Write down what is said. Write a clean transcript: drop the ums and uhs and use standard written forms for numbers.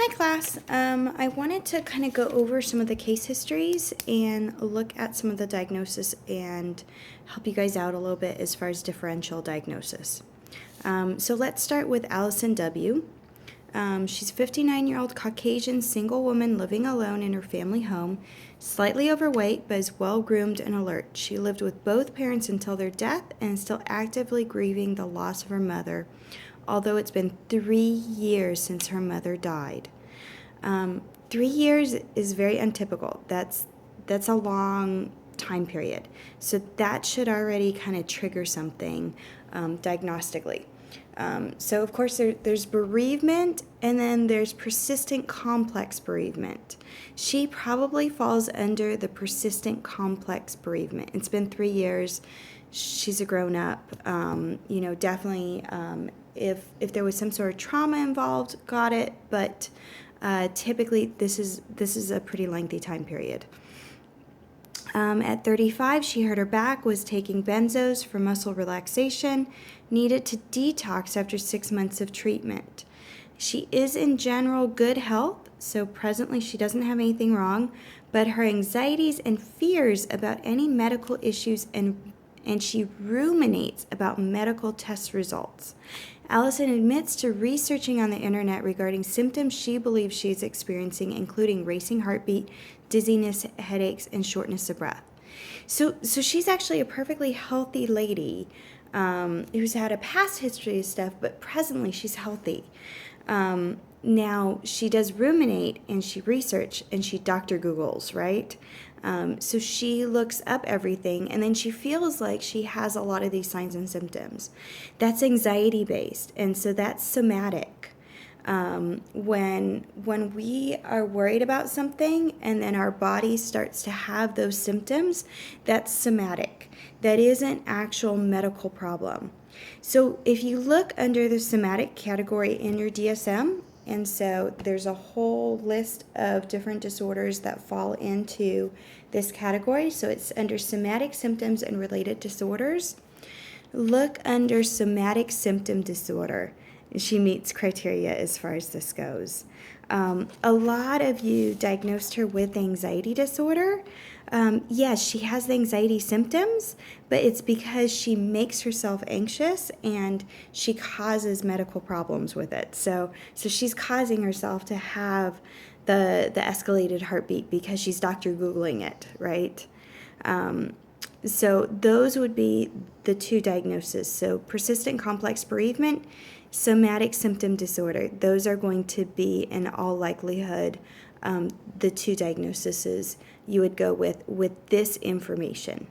Hi class, I wanted to kind of go over some of the case histories and look at some of the diagnosis and help you guys out a little bit as far as differential diagnosis. So let's start with Allison W. She's a 59-year-old Caucasian single woman living alone in her family home, slightly overweight but is well-groomed and alert. She lived with both parents until their death and is still actively grieving the loss of her mother, although it's been 3 years since her mother died. 3 years is very untypical. That's a long time period. So that should already kind of trigger something diagnostically. So of course there's bereavement, and then there's persistent complex bereavement. She probably falls under the persistent complex bereavement. It's been 3 years. She's a grown up. Definitely if there was some sort of trauma involved, got it. But typically this is a pretty lengthy time period. At 35, she hurt her back, was taking benzos for muscle relaxation, needed to detox after 6 months of treatment. She is in general good health, so presently she doesn't have anything wrong, but her anxieties and fears about any medical issues and she ruminates about medical test results. Allison admits to researching on the internet regarding symptoms she believes she is experiencing, including racing heartbeat, dizziness, headaches, and shortness of breath. So she's actually a perfectly healthy lady who's had a past history of stuff, but presently she's healthy. Now, she does ruminate, and she research, and she Dr. Googles, right? So she looks up everything, and then she feels like she has a lot of these signs and symptoms. That's anxiety-based, and so that's somatic. When we are worried about something, and then our body starts to have those symptoms, that's somatic. That is an actual medical problem. So if you look under the somatic category in your DSM, and so there's a whole list of different disorders that fall into this category. So it's under somatic symptoms and related disorders. Look under somatic symptom disorder. She meets criteria as far as this goes. A lot of you diagnosed her with anxiety disorder. Yes, she has the anxiety symptoms, but it's because she makes herself anxious and she causes medical problems with it. So she's causing herself to have the escalated heartbeat because she's Dr. Googling it, right? So those would be the two diagnoses. So persistent complex bereavement, somatic symptom disorder. Those are going to be, in all likelihood, the two diagnoses you would go with this information.